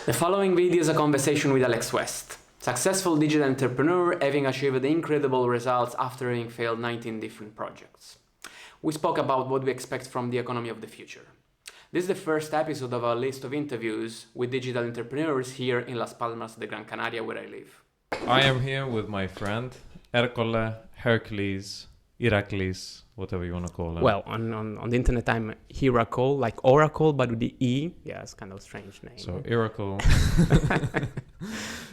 The following video is a conversation with Alex West, successful digital entrepreneur having achieved incredible results after having failed 19 different projects. We spoke about what we expect from the economy of the future. This is the first episode of our list of interviews with digital entrepreneurs here in Las Palmas, the Gran Canaria, where I live. I am here with my friend Ercole, Hercules, Eracles, whatever you want to call him. Well, on the internet I'm Eracle, like Oracle, but with the E. Yeah, it's kind of a strange name. So Eracle.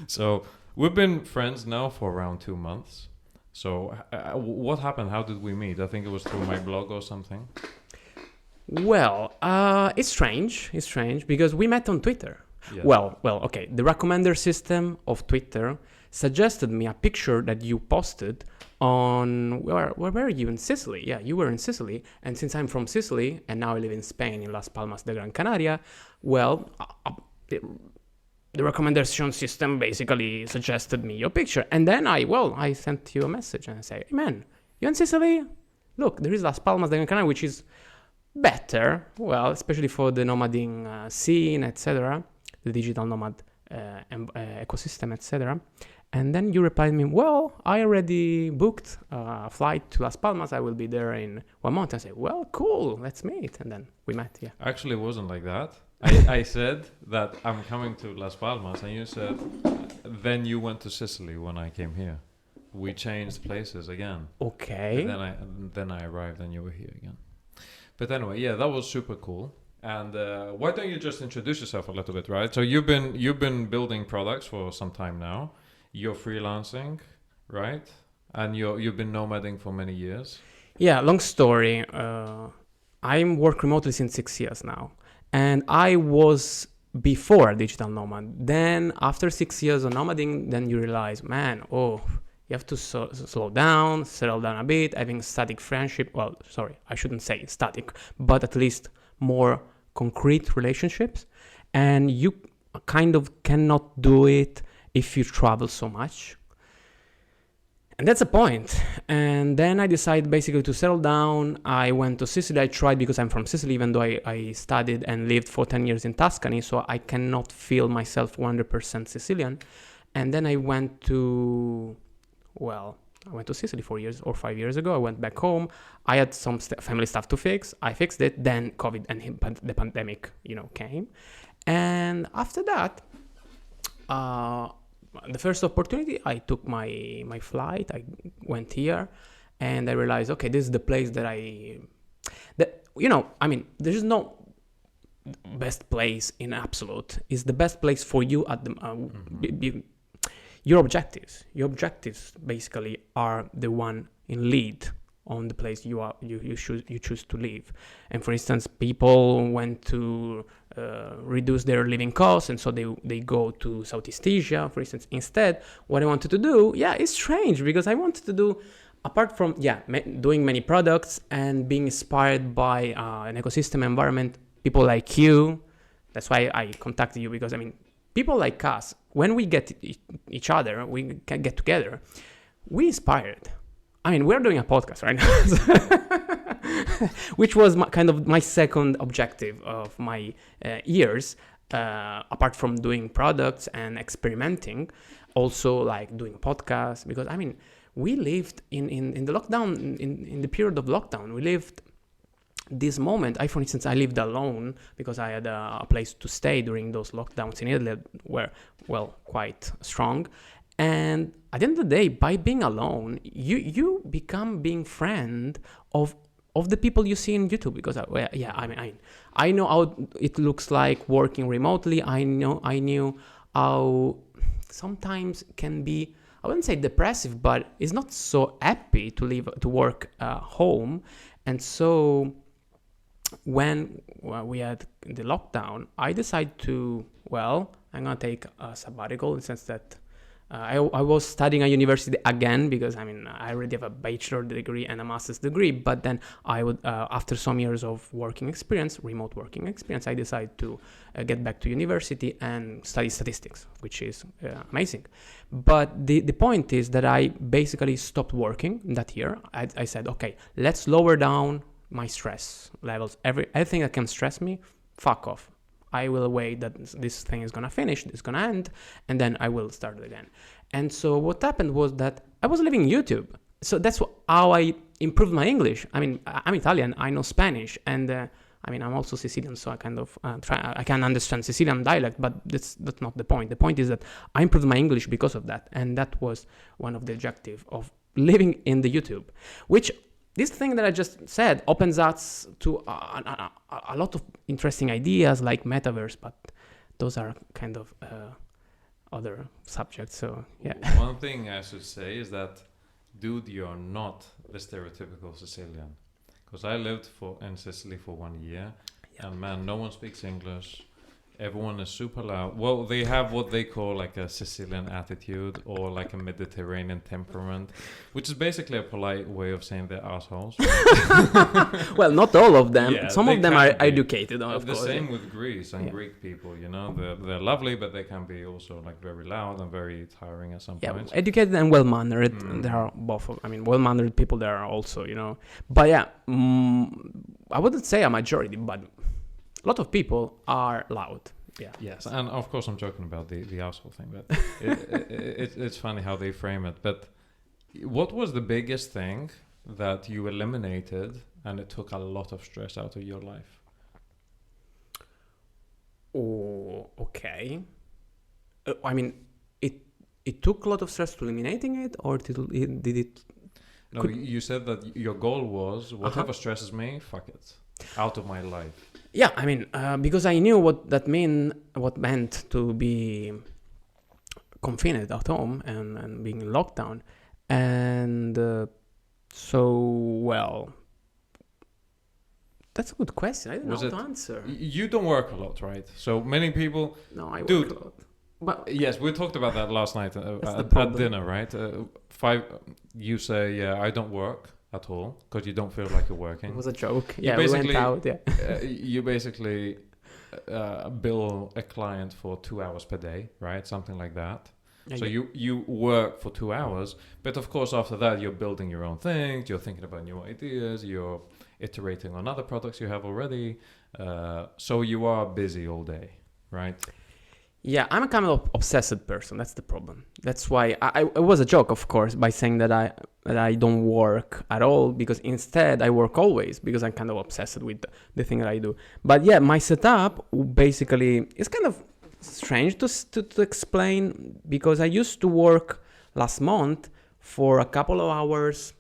So we've been friends now for around 2 months. So what happened? How did we meet? I think it was through my blog or something. Well, it's strange. It's strange because we met on Twitter. Yeah. Well, okay. The recommender system of Twitter suggested me a picture that you posted on where were you? In Sicily? Yeah, you were in Sicily. And since I'm from Sicily and now I live in Spain, in Las Palmas de Gran Canaria, well, the recommendation system basically suggested me your picture. And then I sent you a message and I say, hey man, you in Sicily? Look, there is Las Palmas de Gran Canaria, which is better, well, especially for the nomading scene, etc., the digital nomad ecosystem, etc. And then you replied me, well, I already booked a flight to Las Palmas. I will be there in 1 month. I say, well, cool, let's meet. And then we met, yeah. Actually, it wasn't like that. I said that I'm coming to Las Palmas, and you said, then you went to Sicily when I came here. We changed places again. Okay. And then I arrived and you were here again. But anyway, yeah, that was super cool. And why don't you just introduce yourself a little bit, right? So you've been building products for some time now. You're freelancing, right? And you've been nomading for many years. Yeah, long story. I work remotely since 6 years now. And I was before a digital nomad. Then after 6 years of nomading, then you realize, man, you have to slow down, settle down a bit, having static friendship. Well, sorry, I shouldn't say static, but at least more concrete relationships. And you kind of cannot do it if you travel so much. And that's the point. And then I decided basically to settle down. I went to Sicily. I tried because I'm from Sicily, even though I studied and lived for 10 years in Tuscany. So I cannot feel myself 100% Sicilian. And then I went to Sicily 4 years or 5 years ago. I went back home. I had some family stuff to fix. I fixed it. Then COVID and the pandemic, came. And after that, the first opportunity, I took my flight. I went here, and I realized, okay, this is the place there is no best place in absolute. It's the best place for you at the your objectives. Your objectives basically are the one in lead on the place you choose to live. And for instance, people went to reduce their living costs, and so they go to Southeast Asia, for instance. Instead, what I wanted to do, it's strange because I wanted to do, apart from doing many products and being inspired by an ecosystem environment, people like you. That's why I contacted you, because people like us, when we get each other, we can get together, we inspired. We're doing a podcast right now, which was my second objective of my years, apart from doing products and experimenting, also like doing podcasts, because we lived in the lockdown, in the period of lockdown, we lived this moment. For instance, I lived alone because I had a place to stay during those lockdowns in Italy that were, quite strong. And at the end of the day, by being alone, you become being friend of the people you see in YouTube, because I know how it looks like working remotely. I knew how sometimes can be, I wouldn't say depressive, but it's not so happy to work home. And so when we had the lockdown, I decided to, I'm gonna take a sabbatical, in the sense that I was studying at university again, because I already have a bachelor degree and a master's degree, but then I would, after some years of remote working experience, I decided to get back to university and study statistics, which is amazing. But the point is that I basically stopped working that year. I said, okay, let's lower down my stress levels. Everything that can stress me, fuck off. I will wait that this thing is gonna finish, it's gonna end, and then I will start it again. And so what happened was that I was living YouTube. So that's how I improved my English. I mean, I'm Italian, I know Spanish, and I mean, I'm also Sicilian, so I kind of I can understand Sicilian dialect, but that's not the point. The point is that I improved my English because of that, and that was one of the objectives of living in the YouTube, which this thing that I just said opens us to a lot of interesting ideas like metaverse, but those are kind of other subjects. So yeah. One thing I should say is that, dude, you're not the stereotypical Sicilian. Because I lived in Sicily for 1 year, and man, no one speaks English. Everyone is super loud. Well, they have what they call like a Sicilian attitude or like a Mediterranean temperament, which is basically a polite way of saying they're assholes. Well, not all of them. Yeah, some of them are educated, of the course. same with Greece and Greek people, you know. They're lovely, but they can be also like very loud and very tiring at some point. Educated and well-mannered. There are both. I mean, well-mannered people there are also, you know. But yeah, I wouldn't say a majority, but a lot of people are loud. Yeah. Yes, and of course I'm joking about the asshole thing, but it's funny how they frame it. But what was the biggest thing that you eliminated and it took a lot of stress out of your life? Oh, okay. I mean, it took a lot of stress to eliminating it, or did it? No, you said that your goal was whatever stresses me, fuck it, out of my life. Yeah, I mean, because I knew what meant to be confined at home and being in lockdown, and that's a good question. I don't know how to answer. You don't work a lot, right? So many people. No, I work a lot. But yes, we talked about that last night at dinner, right? You say, yeah, I don't work at all because you don't feel like you're working. It was a joke. Yeah, we went out. Yeah. You basically bill a client for 2 hours per day, right? Something like that. So you work for 2 hours, but of course after that you're building your own things. You're thinking about new ideas. You're iterating on other products you have already. So you are busy all day, right? Yeah, I'm a kind of obsessed person. That's the problem. That's why it was a joke, of course, by saying that I don't work at all, because instead I work always, because I'm kind of obsessed with the thing that I do. But yeah, my setup basically is kind of strange to explain, because I used to work last month for a couple of hours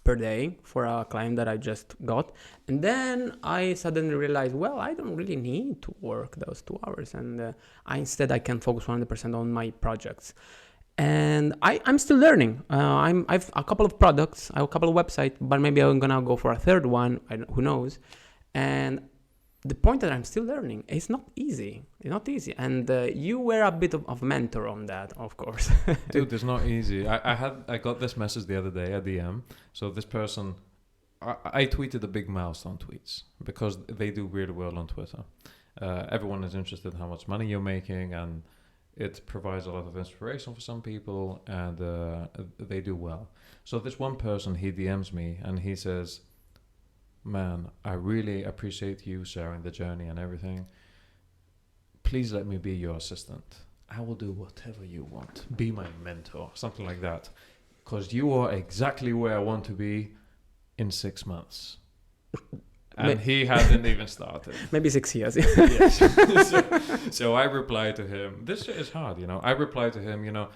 per day for a client that I just got, and then I suddenly realized, well, I don't really need to work those 2 hours, and I can focus 100% on my projects. And I'm still learning. I've a couple of products, I have a couple of websites, but maybe I'm gonna go for a third one. Who knows? And the point that I'm still learning, it's not easy. It's not easy. And you were a bit of mentor on that, of course. Dude, it's not easy. I got this message the other day, a DM. So this person, I tweeted the big milestone tweets because they do really well on Twitter. Everyone is interested in how much money you're making, and it provides a lot of inspiration for some people, and they do well. So this one person, he DMs me and he says, man, I really appreciate you sharing the journey and everything. Please let me be your assistant. I will do whatever you want. Be my mentor, something like that. Because you are exactly where I want to be in 6 months. And he hadn't even started. Maybe 6 years. Yes. So I replied to him. This shit is hard, you know. I replied to him, you know,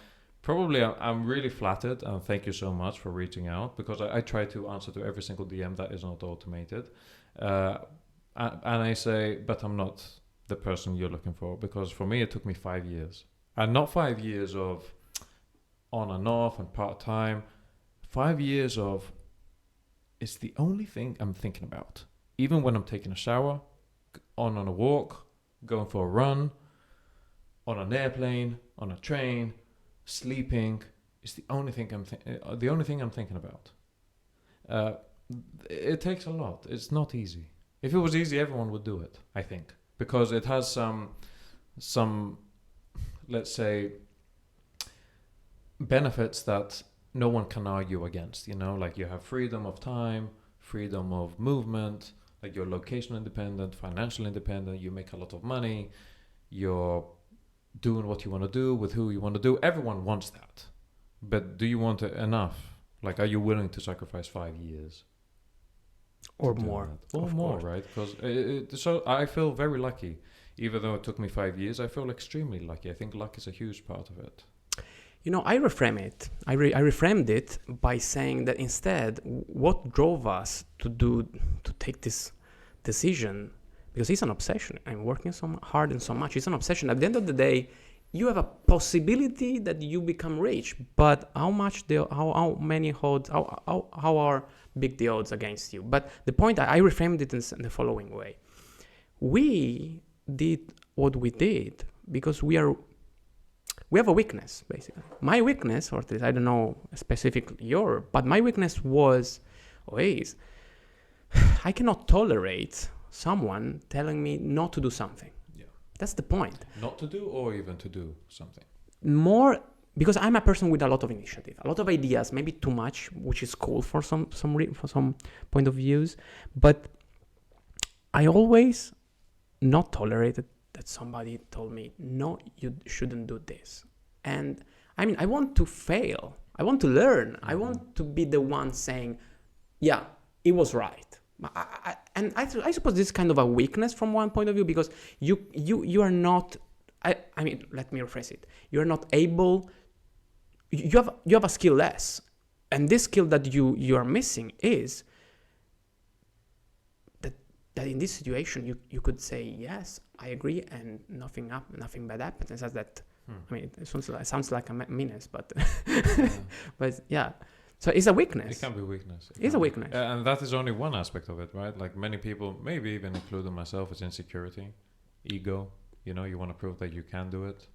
probably I'm really flattered, and thank you so much for reaching out, because I try to answer to every single DM that is not automated. And I say, but I'm not the person you're looking for, because for me it took me 5 years. And not 5 years of on and off and part-time. 5 years of, it's the only thing I'm thinking about. Even when I'm taking a shower, on a walk, going for a run, on an airplane, on a train, sleeping, is the only thing I'm thinking about. It takes a lot. It's not easy. If it was easy, everyone would do it, I think, because it has some, let's say, benefits that no one can argue against. You know, like you have freedom of time, freedom of movement, Like you're location independent, financial independent, you make a lot of money, you're doing what you want to do with who you want to do. Everyone wants that. But do you want it enough? Like, are you willing to sacrifice 5 years? Or more. Or more, right? Because so I feel very lucky. Even though it took me 5 years, I feel extremely lucky. I think luck is a huge part of it. You know, I reframe it. I reframed it by saying that instead, what drove us to take this decision, because it's an obsession. I'm working so hard and so much. It's an obsession. At the end of the day, you have a possibility that you become rich, but how many odds? How are big the odds against you? But the point I reframed it in the following way: we did what we did because we have a weakness, basically. My weakness, or at least I don't know specifically your, but my weakness was always I cannot tolerate someone telling me not to do something. Yeah. That's the point. Not to do or even to do something. More because I'm a person with a lot of initiative, a lot of ideas, maybe too much, which is cool for some point of views, but I always not tolerated that somebody told me, no, you shouldn't do this. And I mean, I want to fail. I want to learn. I want to be the one saying, yeah, it was right. I suppose this is kind of a weakness from one point of view, because you are not, I mean, let me rephrase it. You are not able, you have a skill less. And this skill that you are missing is that in this situation you could say, yes, I agree, and nothing bad happens. And says that, I mean, it sounds like a meanness, but but yeah. So it's a weakness. It can be weakness. It's a weakness. And that is only one aspect of it, right? Like many people, maybe even including myself, is insecurity, ego. You know, you want to prove that you can do it.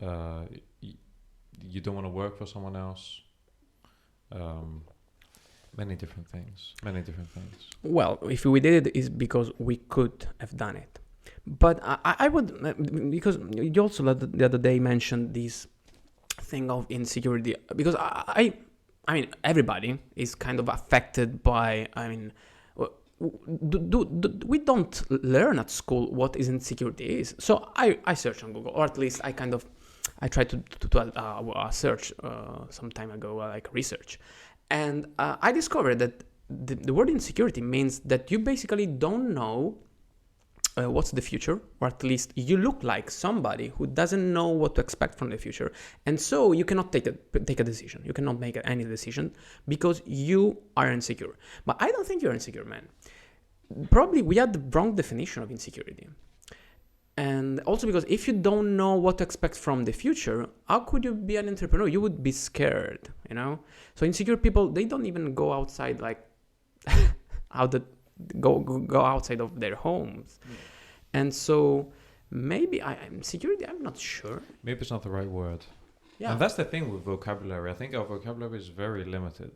You don't want to work for someone else. Many different things. Well, if we did it, it's because we could have done it. But I would, because you also the other day mentioned this thing of insecurity, because I mean, everybody is kind of affected by, I mean, we don't learn at school what is insecurity is. So I searched on Google, or at least I tried to search some time ago, like research. And I discovered that the word insecurity means that you basically don't know what's the future, or at least you look like somebody who doesn't know what to expect from the future. And so you cannot take a decision. You cannot make any decision because you are insecure. But I don't think you're insecure, man. Probably we had the wrong definition of insecurity. And also because if you don't know what to expect from the future, how could you be an entrepreneur? You would be scared, you know? So insecure people, they don't even go outside, like, go outside of their homes. And so maybe security, I'm not sure. Maybe it's not the right word. Yeah. And that's the thing with vocabulary. I think our vocabulary is very limited.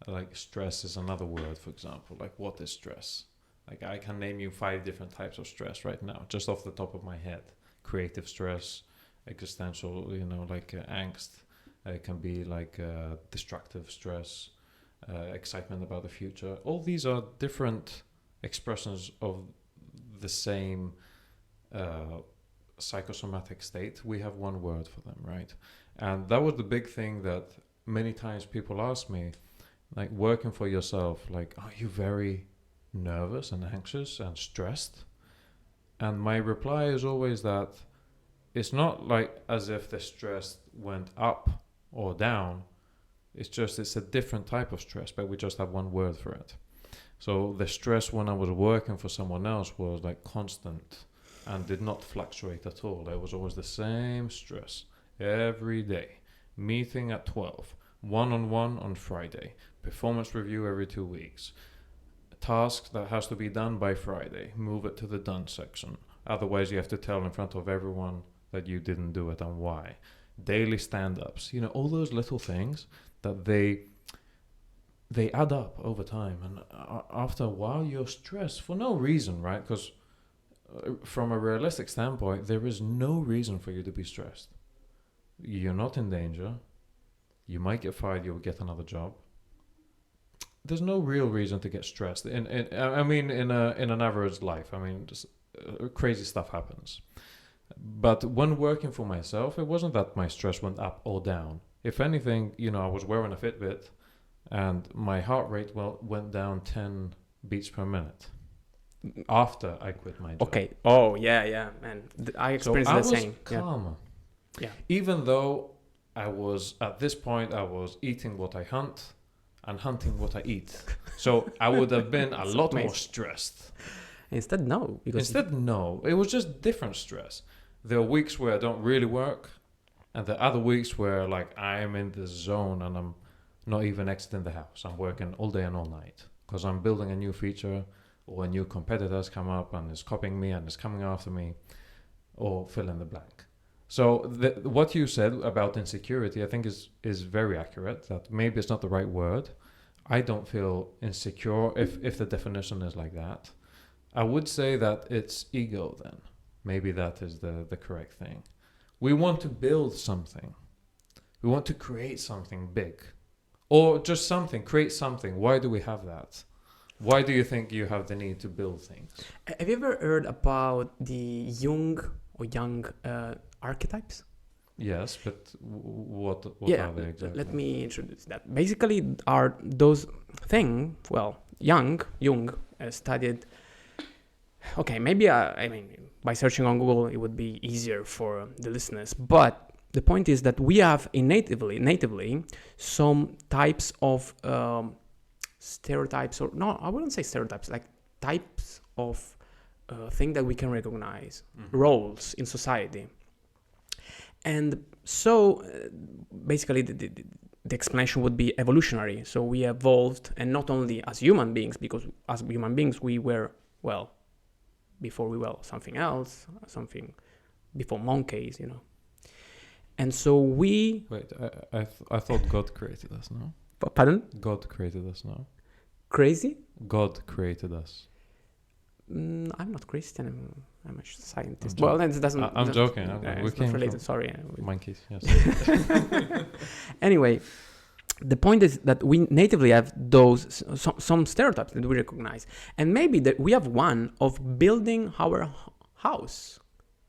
Like stress is another word, for example. Like, what is stress? Like, I can name you 5 different types of stress right now, just off the top of my head. Creative stress, existential, like angst. It can be like destructive stress, excitement about the future. All these are different expressions of the same psychosomatic state. We have one word for them, right? And that was the big thing that many times people ask me, like, working for yourself, like, are you very nervous and anxious and stressed? And my reply is always that it's not like as if the stress went up or down. It's a different type of stress, but we just have one word for it. So the stress when I was working for someone else was like constant and did not fluctuate at all. There was always the same stress every day. Meeting at 12, one-on-one on Friday, performance review every 2 weeks, task that has to be done by Friday, move it to the done section. Otherwise you have to tell in front of everyone that you didn't do it and why. Daily stand-ups, all those little things that they add up over time, and after a while you're stressed for no reason, right? Because from a realistic standpoint, there is no reason for you to be stressed. You're not in danger. You might get fired, you'll get another job. there's no real reason to get stressed. I mean, in an average life, I mean, just, crazy stuff happens. But when working for myself, it wasn't that my stress went up or down. If anything, I was wearing a Fitbit, and my heart rate went down 10 beats per minute after I quit my job. Okay. Oh, yeah, man. I experienced the same. So I was calmer. Yeah. Even though at this point, I was eating what I hunt and hunting what I eat. So I would have been a lot more stressed. Instead, no. No. It was just different stress. There are weeks where I don't really work, and the other weeks where like I am in the zone and I'm not even exiting the house. I'm working all day and all night because I'm building a new feature, or a new competitor's come up and is copying me and is coming after me, or fill in the blank. So what you said about insecurity, I think is very accurate. That maybe it's not the right word. I don't feel insecure if the definition is like that. I would say that it's ego then. Maybe that is the correct thing. We want to build something. We want to create something big. Or just something, create something. Why do we have that? Why do you think you have the need to build things? Have you ever heard about the young archetypes? Yes, but what are they exactly? Let me introduce that. Basically, are those things, Jung studied. Okay, maybe I mean, by searching on Google, it would be easier for the listeners. But the point is that we have natively some types of stereotypes, or no, I wouldn't say stereotypes, like types of things that we can recognize, roles in society. And so basically the explanation would be evolutionary. So we evolved, and not only as human beings, because as human beings we were, before we were something else, something before monkeys, And so we... Wait, I thought God created us, no? Pardon? God created us, no? Crazy? God created us. I'm not Christian. I'm a scientist. I'm That doesn't... I'm joking. It's not related, sorry. Monkeys, yes. Anyway, the point is that we natively have those, some stereotypes that we recognize. And maybe that we have one of building our house,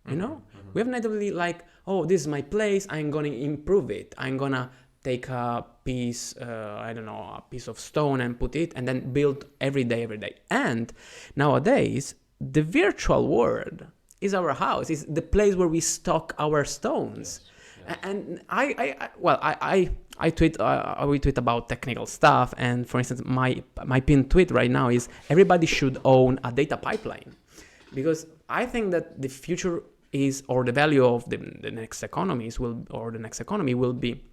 We have natively like, oh, this is my place, I'm going to improve it. I'm going to take a piece, a piece of stone and put it, and then build every day. And nowadays, the virtual world is our house, is the place where we stock our stones. Yes. And I tweet, we tweet about technical stuff. And for instance, my pinned tweet right now is everybody should own a data pipeline, because I think that the future is, or the value of the next economies the next economy will be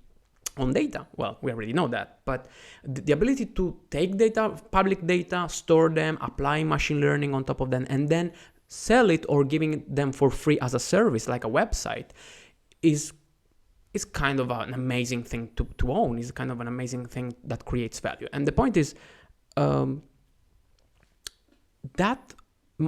on data. Well, we already know that, but the ability to take data, public data, store them, apply machine learning on top of them, and then sell it or giving them for free as a service, like a website, is kind of an amazing thing to own. Is kind of an amazing thing that creates value. And the point is that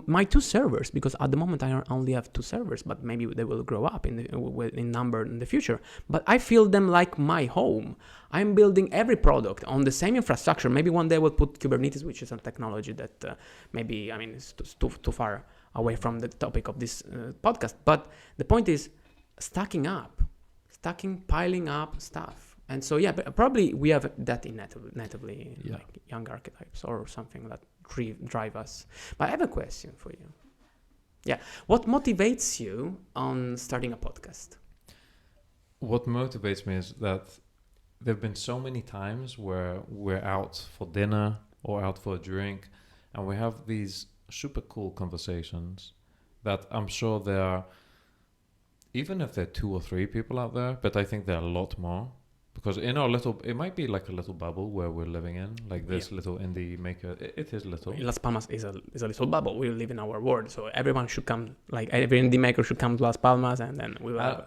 my two servers, because at the moment I only have two servers, but maybe they will grow up in number in the future. But I feel them like my home. I'm building every product on the same infrastructure. Maybe one day we'll put Kubernetes, which is a technology that it's too far away from the topic of this podcast. But the point is piling up stuff. And so, probably we have that in natively, like young archetypes or something that drive us. But I have a question for you. Yeah. What motivates you on starting a podcast? What motivates me is that there have been so many times where we're out for dinner or out for a drink, and we have these super cool conversations that I'm sure there are, even if there are 2 or 3 people out there, but I think there are a lot more. Because in our it might be like a little bubble where we're living in, like this little indie maker. It is little. Las Palmas is a little bubble. We live in our world, so everyone should come. Like every indie maker should come to Las Palmas, and then we will.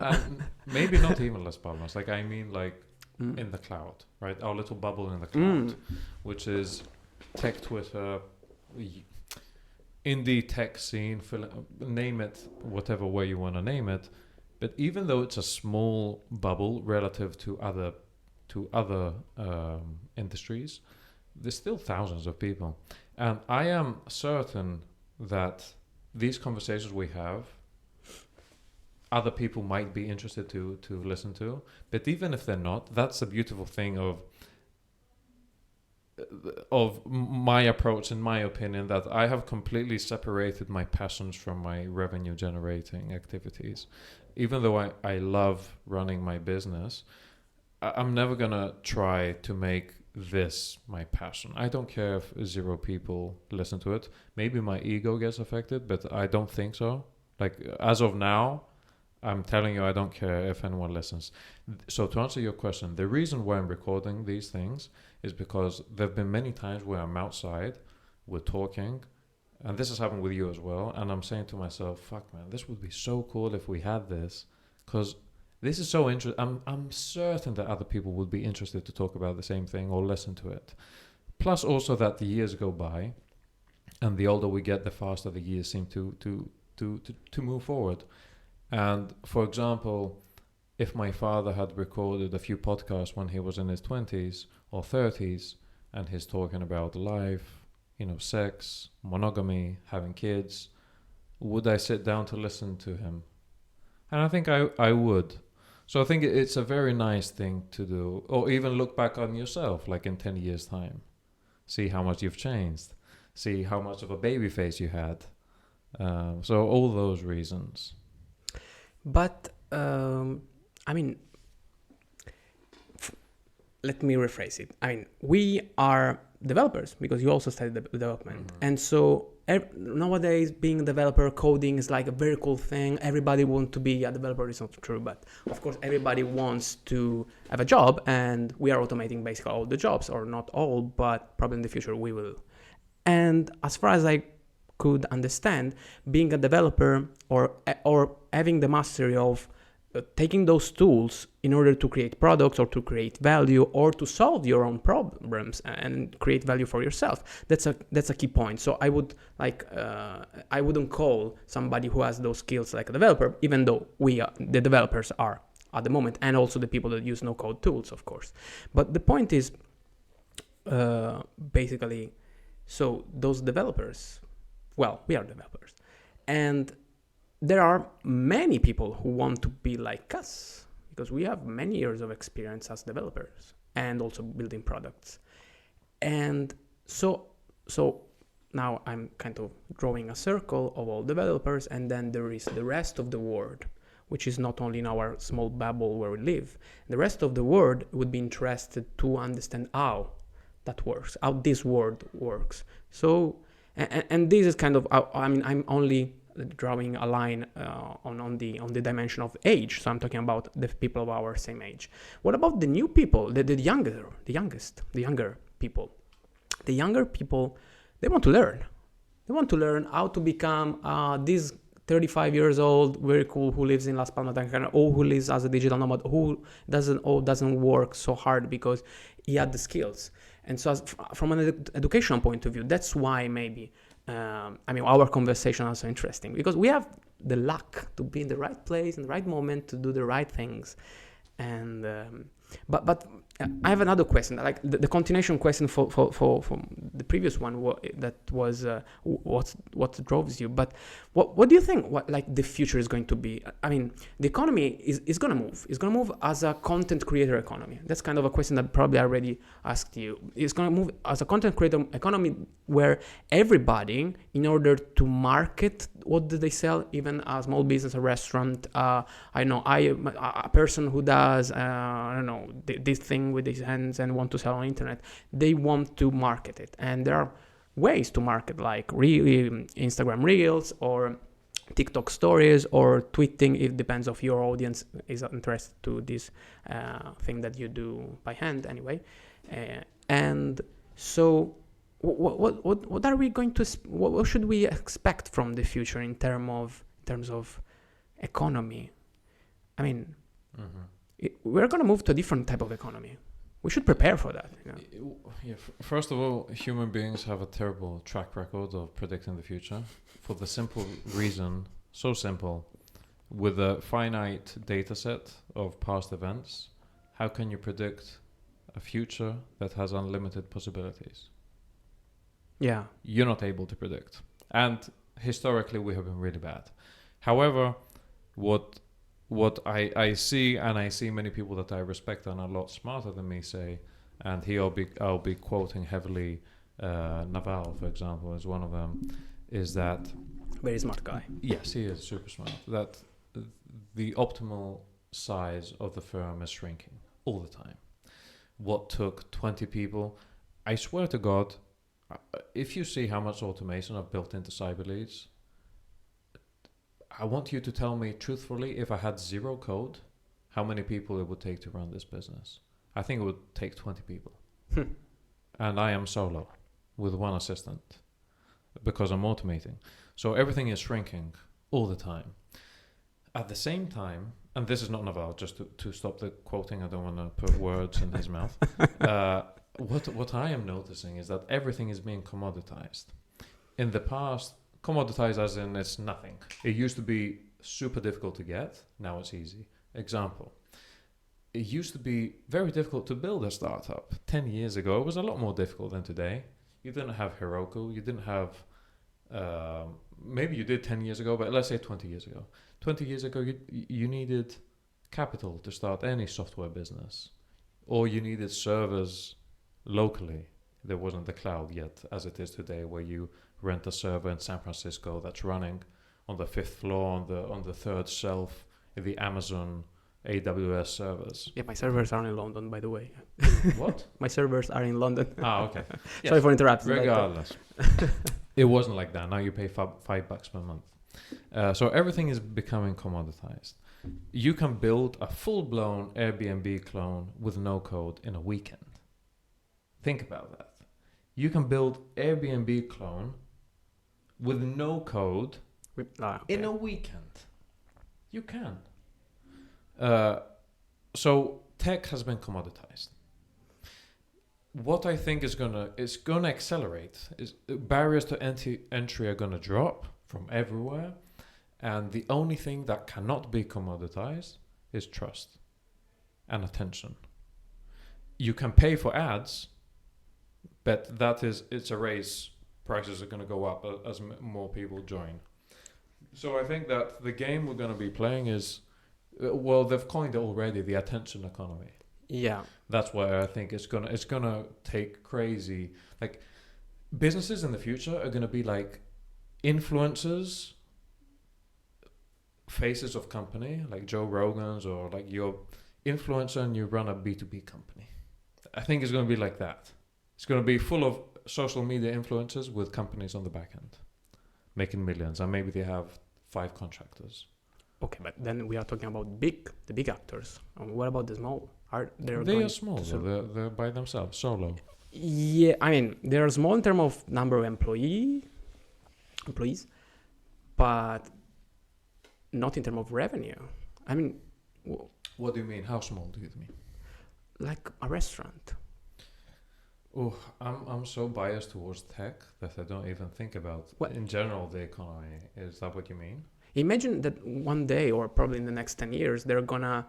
Maybe not even Las Palmas. Like I mean, like in the cloud, right? Our little bubble in the cloud, which is tech Twitter, indie tech scene. Name it whatever way you want to name it. But even though it's a small bubble relative to other industries, there's still thousands of people. And I am certain that these conversations we have, other people might be interested to listen to. But even if they're not, that's the beautiful thing of my approach, in my opinion, that I have completely separated my passions from my revenue generating activities. Even though I love running my business, I'm never gonna try to make this my passion. I don't care if 0 people listen to it. Maybe my ego gets affected, but I don't think so. Like, as of now, I'm telling you, I don't care if anyone listens. So to answer your question, the reason why I'm recording these things is because there have been many times where I'm outside, we're talking, and this has happened with you as well, and I'm saying to myself, fuck man, this would be so cool if we had this, because this is so interesting. I'm certain that other people would be interested to talk about the same thing or listen to it. Plus also that the years go by, and the older we get, the faster the years seem to move forward. And for example, if my father had recorded a few podcasts when he was in his 20s or 30s, and he's talking about life, sex, monogamy, having kids, would I sit down to listen to him? And I think I would. So I think it's a very nice thing to do. Or even look back on yourself, like in 10 years' time. See how much you've changed. See how much of a baby face you had. So all those reasons. But, let me rephrase it. We are developers because you also studied development. Mm-hmm. And so nowadays being a developer, coding is like a very cool thing. Everybody wants to be a developer. It's not true, but of course everybody wants to have a job, and we are automating basically all the jobs, or not all, but probably in the future we will. And as far as I could understand, being a developer or having the mastery of taking those tools in order to create products or to create value or to solve your own problems and create value for yourself, that's a key point. So I would I wouldn't call somebody who has those skills like a developer, even though the developers are at the moment, and also the people that use no code tools, of course. But the point is basically, so those developers, well, we are developers, and there are many people who want to be like us because we have many years of experience as developers and also building products. And so now I'm kind of drawing a circle of all developers, and then there is the rest of the world, which is not only in our small bubble where we live. The rest of the world would be interested to understand how that works, how this world works. So, and this is kind of, I'm only drawing a line on the dimension of age. So I'm talking about the people of our same age. What about the new people, the younger people? The younger people, they want to learn. They want to learn how to become this 35 years old, very cool, who lives in Las Palmas, Gran Canaria, or who lives as a digital nomad, who doesn't work so hard because he had the skills. And so from an educational point of view, that's why maybe our conversation is so interesting, because we have the luck to be in the right place in the right moment to do the right things. And but I have another question, like the continuation question for the previous one, that was what drove you. But what do you think? What like the future is going to be? I mean, the economy is going to move. It's going to move as a content creator economy. That's kind of a question that probably I already asked you. It's going to move as a content creator economy where everybody, in order to market what do they sell, even a small business, a restaurant, a person who does this thing with his hands and want to sell on internet, they want to market it. And there are ways to market, like really Instagram Reels or TikTok stories or tweeting. It depends if your audience is interested to this thing that you do by hand anyway. And so what are we going to what should we expect from the future in terms of economy? I mean, we're going to move to a different type of economy. We should prepare for that. First of all, human beings have a terrible track record of predicting the future, for the simple reason, so simple, with a finite data set of past events, how can you predict a future that has unlimited possibilities. Yeah. You're not able to predict. And historically, we have been really bad. However, what I see, and I see many people that I respect and are a lot smarter than me say, and here I'll be quoting heavily Naval, for example, is one of them, is that... Very smart guy. Yes, he is super smart. That the optimal size of the firm is shrinking all the time. What took 20 people, I swear to God, if you see how much automation I've built into CyberLeads, I want you to tell me truthfully, if I had zero code, how many people it would take to run this business. I think it would take 20 people. And I am solo with one assistant because I'm automating. So everything is shrinking all the time. At the same time, and this is not Naval, just to stop the quoting, I don't want to put words in his mouth. What I am noticing is that everything is being commoditized. In the past, commoditized as in it's nothing. It used to be super difficult to get, now it's easy. Example, it used to be very difficult to build a startup. 10 years ago, it was a lot more difficult than today. You didn't have Ercole, you didn't have, maybe you did 10 years ago, but let's say 20 years ago. 20 years ago, you needed capital to start any software business, or you needed servers locally. There wasn't the cloud yet, as it is today, where you rent a server in San Francisco that's running on the 5th floor on the 3rd shelf in the Amazon AWS servers. Yeah, my servers are in London, by the way. What? My servers are in London. Okay. Yes. Sorry for interrupting. Regardless. It wasn't like that. Now you pay $5 per month. So everything is becoming commoditized. You can build a full-blown Airbnb clone with no code in a weekend. Think about that. You can build Airbnb clone with no code in a weekend. You can. So tech has been commoditized. What I think is gonna accelerate is barriers to entry are gonna drop from everywhere, and the only thing that cannot be commoditized is trust and attention. You can pay for ads, but it's a race. Prices are going to go up as more people join. So I think that the game we're going to be playing is, they've coined it already, the attention economy. Yeah. That's why I think it's gonna take crazy, like, businesses in the future are gonna be like influencers, faces of company, like Joe Rogan's, or like you're influencer and you run a B2B company. I think it's gonna be like that. It's gonna be full of social media influencers with companies on the back end, making millions, and maybe they have 5 contractors. Okay, but then we are talking about the big actors. What about the small? They are small. They're by themselves, solo. Yeah, I mean, they are small in terms of number of employees, but not in terms of revenue. I mean, what do you mean? How small do you mean? Like a restaurant. Oh, I'm so biased towards tech that I don't even think about in general the economy. Is that what you mean? Imagine that one day, or probably in the next 10 years, they're gonna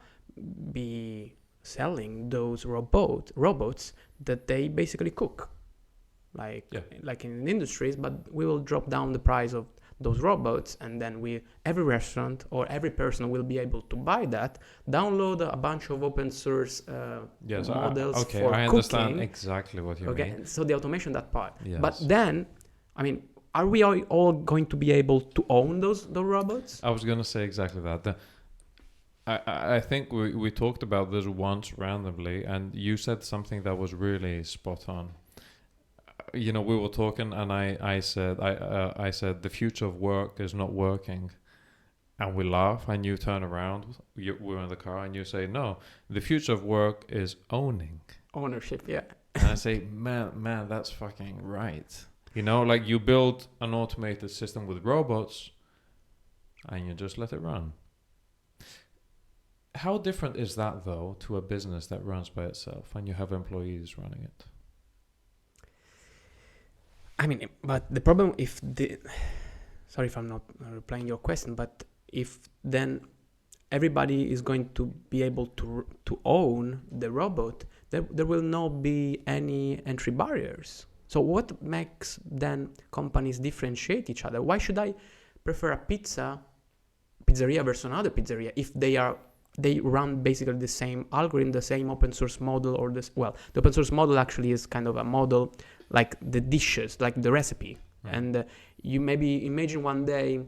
be selling those robots that they basically cook, like in industries. But we will drop down the price of those robots, and then every restaurant or every person will be able to buy that, download a bunch of open source models for cooking. I understand exactly what you mean. So the automation, that part. Yes. But then, I mean, are we all going to be able to own the robots? I was going to say exactly that. I think we talked about this once randomly, and you said something that was really spot on. We were talking, and I said the future of work is not working, and we laugh, and you turn around, we're in the car, and you say, no, the future of work is ownership. Yeah. And I say, man, that's fucking right. Like you build an automated system with robots, and you just let it run. How different is that, though, to a business that runs by itself and you have employees running it? I mean, but the problem, sorry if I'm not replying your question, but if then everybody is going to be able to own the robot, there will not be any entry barriers. So what makes then companies differentiate each other? Why should I prefer a pizzeria versus another pizzeria if they run basically the same algorithm, the same open source model, or the open source model actually is kind of a model like the dishes, like the recipe. And you maybe imagine one day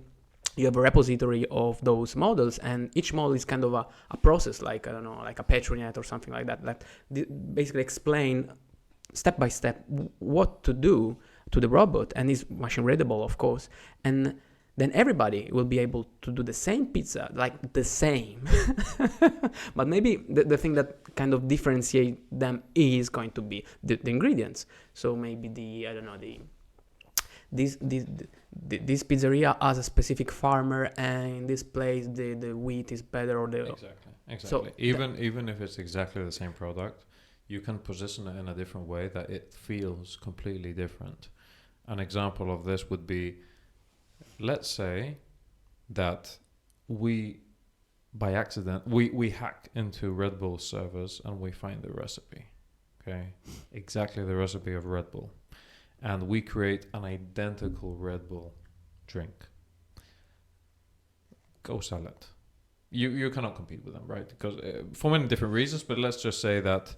you have a repository of those models, and each model is kind of a process, like, I don't know, like a Petronet or something like that, that basically explain step by step what to do to the robot, and is machine readable, of course. And then everybody will be able to do the same pizza, like the same. But maybe the thing that kind of differentiate them is going to be the ingredients. So maybe this pizzeria has a specific farmer, and in this place the wheat is better, or the exactly. So even if it's exactly the same product, you can position it in a different way that it feels completely different. An example of this would be, let's say that we by accident we hack into Red Bull servers and we find the recipe, okay, exactly the recipe of Red Bull, and we create an identical Red Bull drink. Go sell it. You cannot compete with them, right? Because for many different reasons, but let's just say that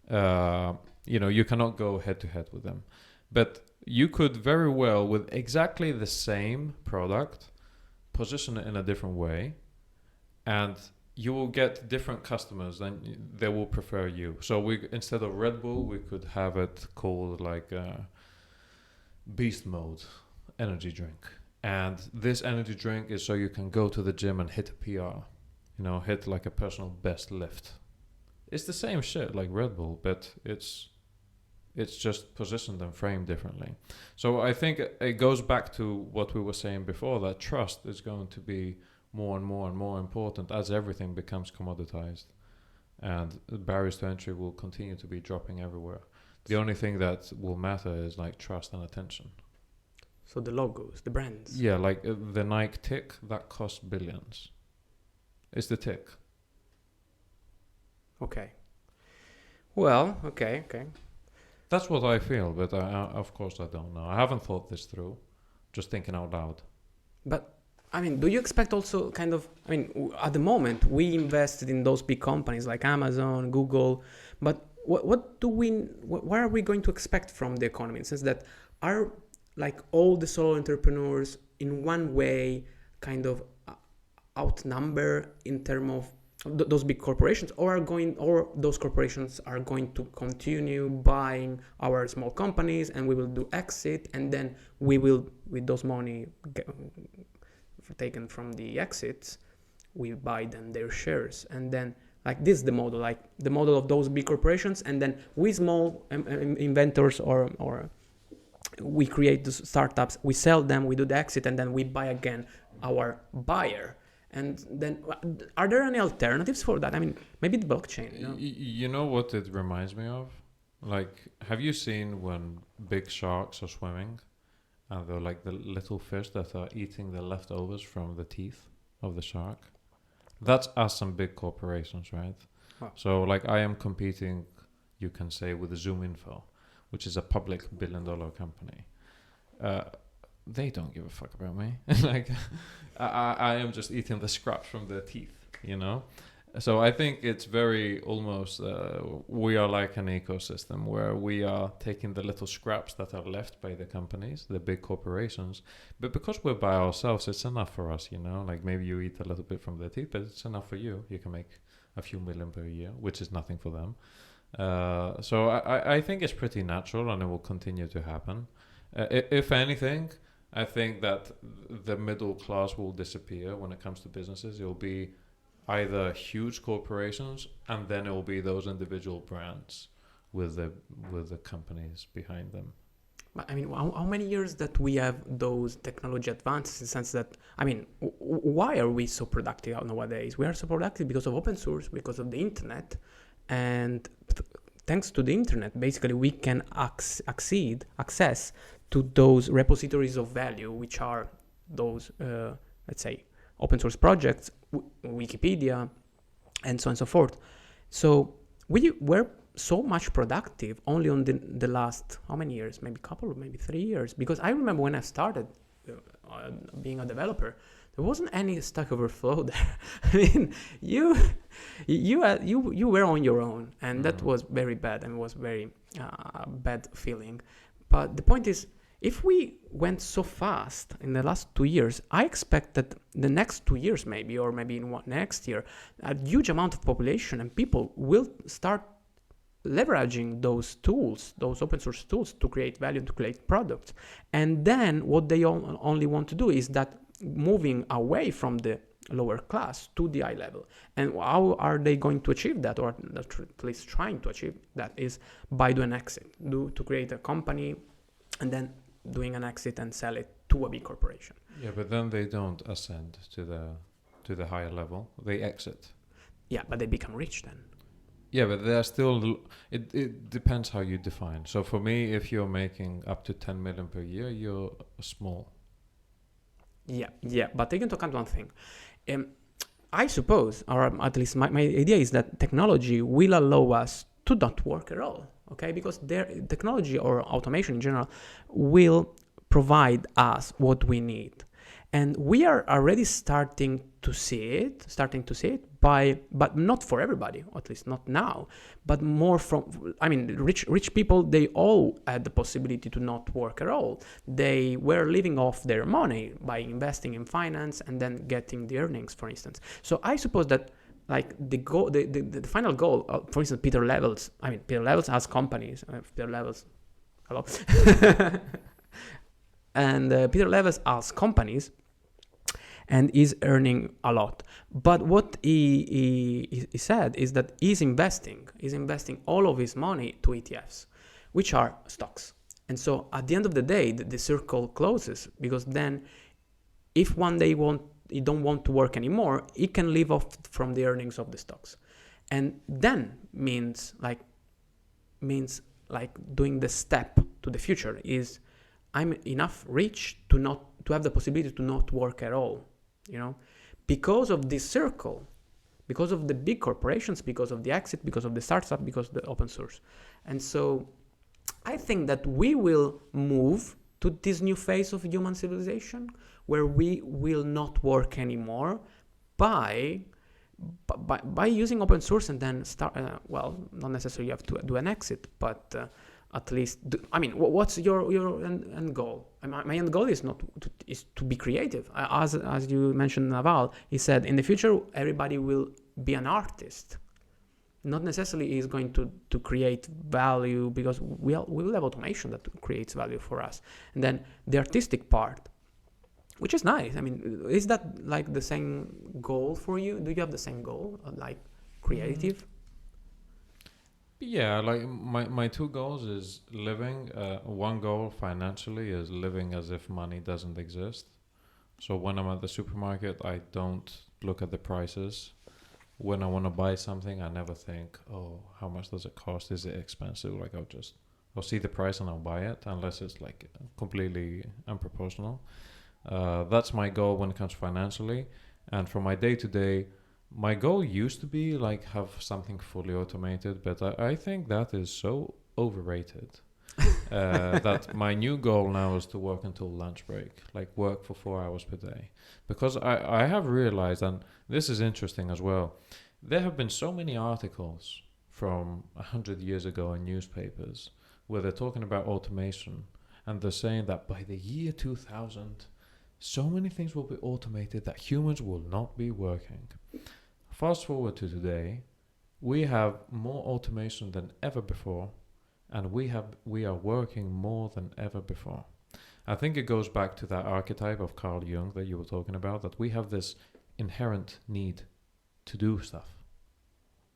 you cannot go head to head with them. But you could very well, with exactly the same product, position it in a different way, and you will get different customers, and they will prefer you. So we, instead of Red Bull, we could have it called like Beast Mode energy drink. And this energy drink is so you can go to the gym and hit a PR, hit like a personal best lift. It's the same shit like Red Bull, but it's just positioned and framed differently. So I think it goes back to what we were saying before, that trust is going to be more and more and more important as everything becomes commoditized, and barriers to entry will continue to be dropping everywhere. The only thing that will matter is like trust and attention. So the logos, the brands. Yeah, like the Nike tick, that costs billions. It's the tick. Okay. Well, okay. That's what I feel, but of course I don't know. I haven't thought this through, just thinking out loud. But, do you expect also at the moment we invested in those big companies like Amazon, Google, but what are we going to expect from the economy? In the sense that are like all the solo entrepreneurs in one way kind of outnumber in terms of those big corporations, or those corporations are going to continue buying our small companies, and we will do exit, and then we will, with those money taken from the exits, we buy them their shares, and then like this is the model, like the model of those big corporations, and then we small inventors or we create the startups, we sell them, we do the exit, and then we buy again our buyer. And then, are there any alternatives for that? Maybe the blockchain. You know what it reminds me of? Like, have you seen when big sharks are swimming, and they're like the little fish that are eating the leftovers from the teeth of the shark? That's us and big corporations, right? Wow. So, like, I am competing, you can say, with ZoomInfo, which is a public $1 billion company. They don't give a fuck about me. Like, I am just eating the scraps from their teeth, So I think it's very almost, we are like an ecosystem where we are taking the little scraps that are left by the companies, the big corporations. But because we're by ourselves, it's enough for us, Like maybe you eat a little bit from their teeth, but it's enough for you. You can make a few million per year, which is nothing for them. So I think it's pretty natural, and it will continue to happen. If anything, I think that the middle class will disappear when it comes to businesses. It will be either huge corporations, and then it will be those individual brands with the companies behind them. But how many years that we have those technology advances, in the sense that, why are we so productive nowadays? We are so productive because of open source, because of the internet, and thanks to the internet, basically we can access to those repositories of value, which are those, let's say, open source projects Wikipedia, and so on and so forth. So we were so much productive only on the last, how many years? Maybe couple, maybe 3 years. Because I remember when I started being a developer, there wasn't any Stack Overflow there. I mean, you were on your own, and that was very bad, and was very bad feeling. But the point is, if we went so fast in the last 2 years, I expect that the next 2 years, maybe, or maybe in next year, a huge amount of population and people will start leveraging those tools, those open source tools, to create value, to create products. And then what they only want to do is that moving away from the lower class to the high level. And how are they going to achieve that, or at least trying to achieve that, is by doing an exit, to create a company and then doing an exit and sell it to a big corporation. Yeah, but then they don't ascend to the higher level. They exit. Yeah, but they become rich then. Yeah, but they're still. It depends how you define. So for me, if you're making up to 10 million per year, you're small. Yeah, but take into account one thing. I suppose, or at least my idea is that technology will allow us to not work at all. Okay, because technology or automation in general will provide us what we need, and we are already starting to see it but not for everybody, or at least not now, but more from, I mean, rich people, they all had the possibility to not work at all. They were living off their money by investing in finance and then getting the earnings, for instance. So I suppose that, like, the goal, the final goal, for instance, Peter Levels has companies. Peter Levels, hello, and Peter Levels has companies, and is earning a lot. But what he said is that he's investing all of his money to ETFs, which are stocks. And so at the end of the day, the circle closes, because then if one day he don't want to work anymore, he can live off from the earnings of the stocks. And then means like doing the step to the future is, I'm enough rich to have the possibility to not work at all, because of this circle, because of the big corporations, because of the exit, because of the startup, because of the open source. And so I think that we will move to this new phase of human civilization where we will not work anymore by using open source, and then start, not necessarily you have to do an exit, but at least, what's your end goal? My end goal is to be creative. As you mentioned, Naval, he said in the future everybody will be an artist. Not necessarily is going to create value, because we will have automation that creates value for us. And then the artistic part, which is nice. I mean, is that like the same goal for you? Do you have the same goal, like creative? Yeah, like my two goals is living. One goal financially is living as if money doesn't exist. So when I'm at the supermarket, I don't look at the prices. When I want to buy something, I never think, oh, how much does it cost? Is it expensive? Like I'll see the price and I'll buy it, unless it's like completely unproportional. That's my goal when it comes financially. And for my day-to-day, my goal used to be like have something fully automated, but I think that is so overrated. That my new goal now is to work until lunch break, like work for 4 hours per day. Because I have realized, and this is interesting as well, there have been so many articles from 100 years ago in newspapers where they're talking about automation, and they're saying that by the year 2000, so many things will be automated that humans will not be working. Fast forward to today, we have more automation than ever before, and we are working more than ever before. I think it goes back to that archetype of Carl Jung that you were talking about, that we have this inherent need to do stuff.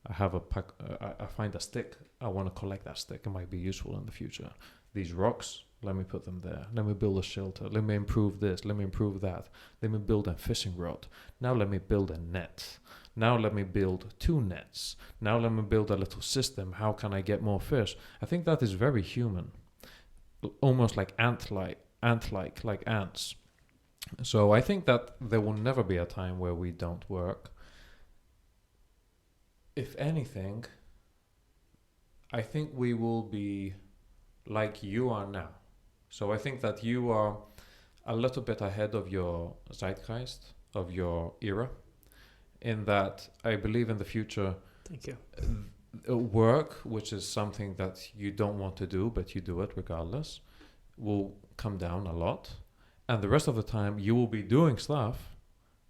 I find a stick, I want to collect that stick, it might be useful in the future. These rocks, let me put them there. Let me build a shelter. Let me improve this. Let me improve that. Let me build a fishing rod. Now let me build a net. Now let me build 2 nets. Now let me build a little system. How can I get more fish? I think that is very human. Almost like ant-like ants. So I think that there will never be a time where we don't work. If anything, I think we will be like you are now. So I think that you are a little bit ahead of your zeitgeist, of your era, in that I believe in the future. Thank you. Work, which is something that you don't want to do, but you do it regardless, will come down a lot. And the rest of the time, you will be doing stuff,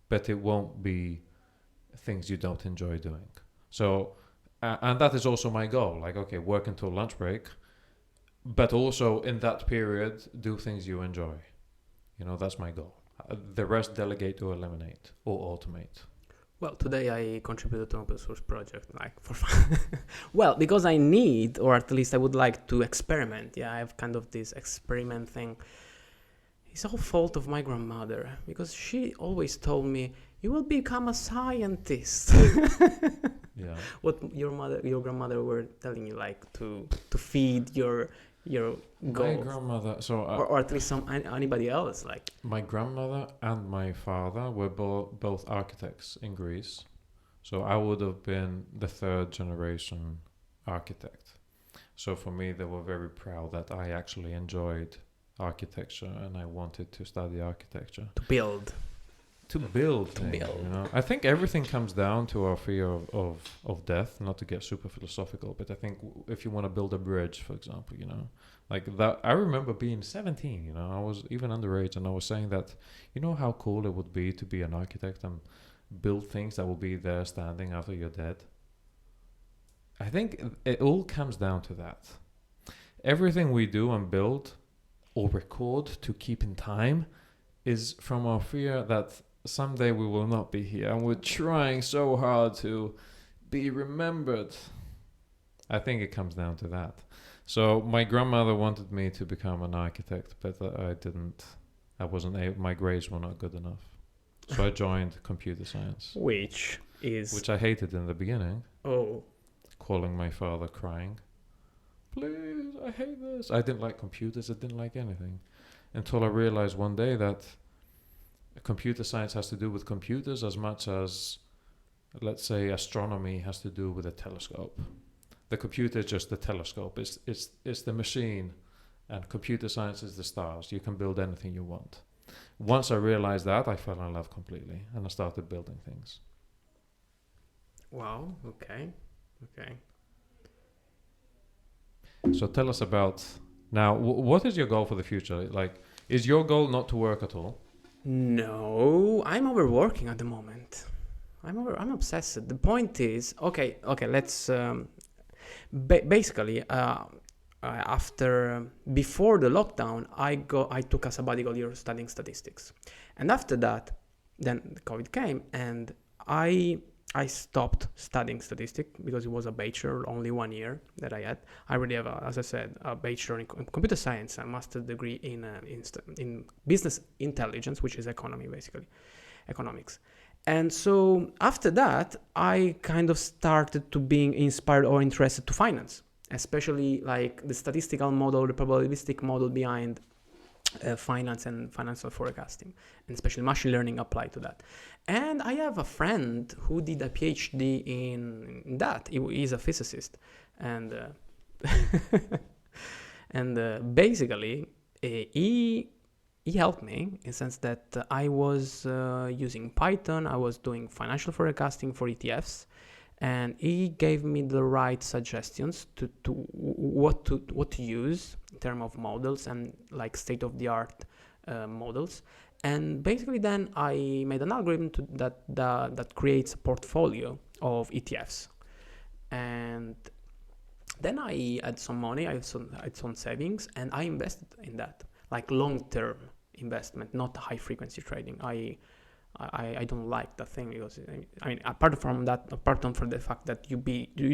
but it won't be things you don't enjoy doing. So, and that is also my goal. Like, okay, work until lunch break, but also in that period, do things you enjoy. You know, that's my goal. The rest, delegate or eliminate or automate. Well, today I contributed to an open source project, like for fun. Well, because I need, or at least I would like to experiment. Yeah, I have kind of this experiment thing. It's all fault of my grandmother, because she always told me, you will become a scientist. Yeah. What your grandmother were telling you, like to feed your goals. My grandmother, so or at least anybody else, like. my grandmother and my father were both architects in Greece. So I would have been the third generation architect. So for me, they were very proud that I actually enjoyed architecture and I wanted to study architecture. To build. To build To things, build. you know. I think everything comes down to our fear of death, not to get super philosophical, but I think if you want to build a bridge, for example, you know, like that. I remember being 17, you know, I was even underage and I was saying that, you know how cool it would be to be an architect and build things that will be there standing after you're dead. I think it all comes down to that. Everything we do and build or record to keep in time is from our fear that someday we will not be here and we're trying so hard to be remembered. I think it comes down to that. So my grandmother wanted me to become an architect, but I didn't. I wasn't able, my grades were not good enough. So I joined computer science. Which I hated in the beginning. Oh. Calling my father crying. Please, I hate this. I didn't like computers. I didn't like anything. Until I realized one day that computer science has to do with computers as much as, let's say, astronomy has to do with a telescope. The computer is just the telescope. It's the machine, and computer science is the stars. You can build anything you want. Once I realized that, I fell in love completely, and I started building things. Wow. Okay. So tell us about now. What is your goal for the future? Like, is your goal not to work at all? No, I'm overworking at the moment. I'm obsessed. The point is, okay. Let's basically before the lockdown, I took a sabbatical year studying statistics, and after that, then the COVID came, and I stopped studying statistics because it was a bachelor, only 1 year that I had. I already have, as I said, a bachelor in computer science, a master's degree in business intelligence, which is economics. And so after that, I kind of started to being inspired or interested to finance, especially like the statistical model, the probabilistic model behind finance and financial forecasting, and especially machine learning applied to that. And I have a friend who did a PhD in that. He is a physicist, and basically he helped me in the sense that I was using Python. I was doing financial forecasting for ETFs, and he gave me the right suggestions to what to use in terms of models and like state-of-the-art models. And basically then I made an algorithm that creates a portfolio of ETFs. And then I had some money, I had some savings, and I invested in that, like long-term investment, not high-frequency trading. I don't like that thing because apart from the fact that you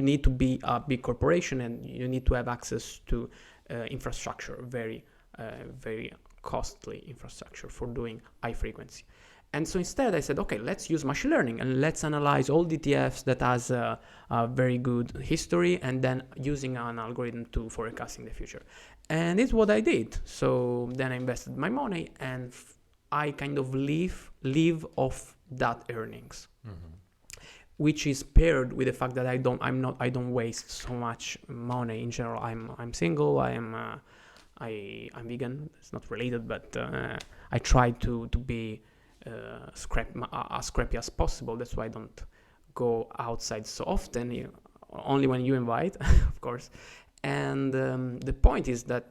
need to be a big corporation and you need to have access to infrastructure, very costly infrastructure for doing high frequency. And so instead I said, okay, let's use machine learning and let's analyze all the ETFs that has a very good history, and then using an algorithm to forecasting the future. And it's what I did. So then I invested my money, and I kind of live off that earnings, which is paired with the fact that I don't waste so much money in general. I'm single. I'm vegan. It's not related, but I try to be as scrappy as possible. That's why I don't go outside so often. Only when you invite, of course. And the point is that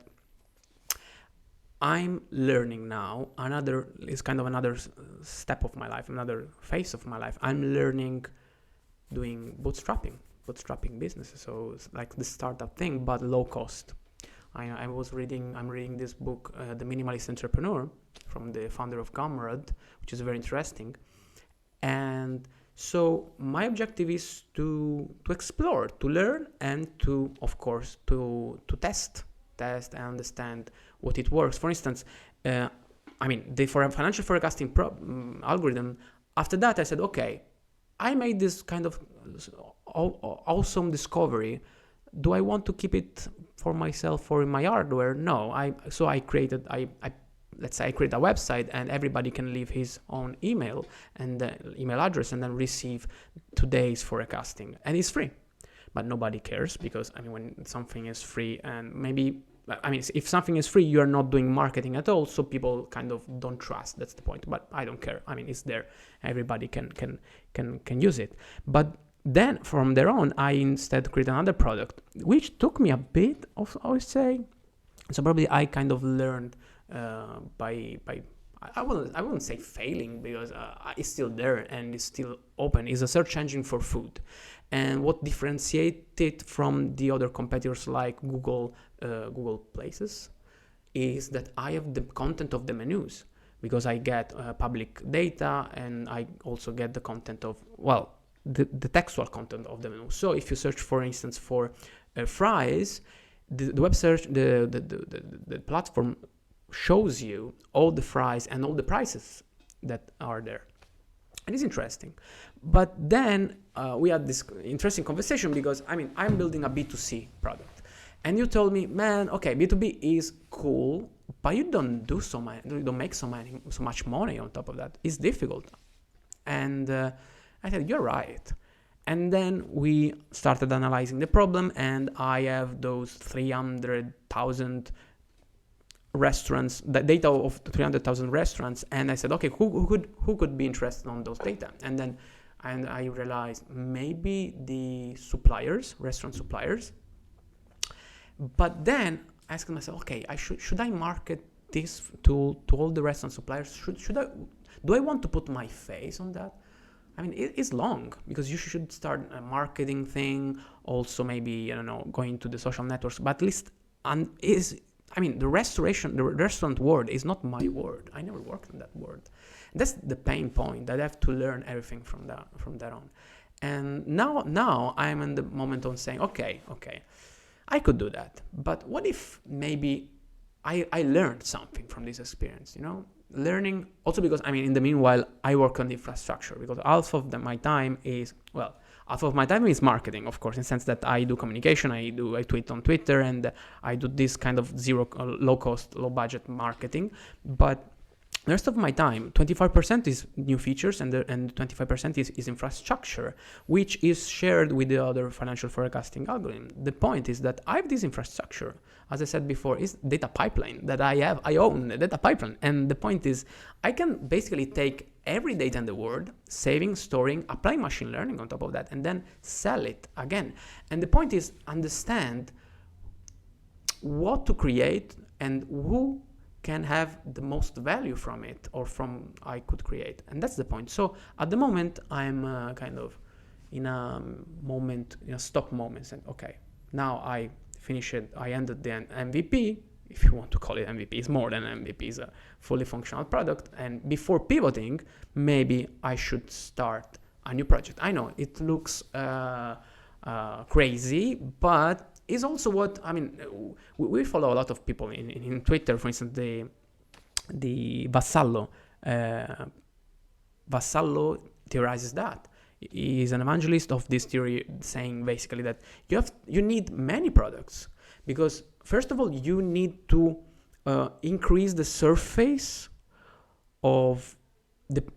I'm learning now. Another step of my life, another phase of my life. I'm learning doing bootstrapping businesses. So it's like the startup thing, but low cost. I'm reading this book, The Minimalist Entrepreneur, from the founder of Gumroad, which is very interesting. And so my objective is to explore, to learn, and to, of course, to test and understand what it works. For instance, for a financial forecasting algorithm, after that I said, okay, I made this kind of awesome discovery. Do I want to keep it for myself or in my hardware? No. I created a website, and everybody can leave his own email and email address and then receive today's forecasting, and it's free. But nobody cares, because when something is free, and if something is free, you are not doing marketing at all, so people kind of don't trust. That's the point. But I don't care. It's there. Everybody can use it. But then from there on, I instead create another product, which took me a bit of, I would say. So probably I kind of learned by I wouldn't say failing, because it's still there and it's still open. It's a search engine for food. And what differentiates it from the other competitors like Google Places is that I have the content of the menus, because I get public data, and I also get the content of, the textual content of the menu. So if you search, for instance, for fries, the web search, the platform shows you all the fries and all the prices that are there. And it's interesting. But then we had this interesting conversation, because I'm building a B2C product, and you told me, man, okay, B2B is cool, but you don't make so much money on top of that. It's difficult. And I said, you're right. And then we started analyzing the problem, and I have those 300,000 restaurants, the data of 300,000 restaurants, and I said, okay, who could be interested on those data? And I realized maybe the restaurant suppliers. But then I asked myself, okay, should I market this to all the restaurant suppliers? Do I want to put my face on that? It's long, because you should start a marketing thing, also maybe, going to the social networks, but at least the restaurant world is not my world. I never worked in that world. That's the pain point, that I have to learn everything from that on. And now I'm in the moment on saying, okay, I could do that. But what if maybe I learned something from this experience, Learning, also because, in the meanwhile, I work on the infrastructure, because half of my time is marketing, of course, in the sense that I do communication, I tweet on Twitter, and I do this kind of low cost, low budget marketing. But the rest of my time, 25% is new features, and 25% is infrastructure, which is shared with the other financial forecasting algorithm. The point is that I have this infrastructure, as I said before, is data pipeline that I own a data pipeline. And the point is, I can basically take every data in the world, saving, storing, applying machine learning on top of that, and then sell it again. And the point is, understand what to create and who can have the most value from it, or from I could create. And that's the point. So at the moment, I'm kind of in a stop moment, saying, okay, now I finish it. I ended the MVP, if you want to call it MVP. It's more than MVP. It's a fully functional product. And before pivoting, maybe I should start a new project. I know it looks crazy, but it's also what, we follow a lot of people in Twitter, for instance, the Vassallo. Vassallo theorizes that. He is an evangelist of this theory, saying basically that you need many products, because first of all, you need to increase the surface of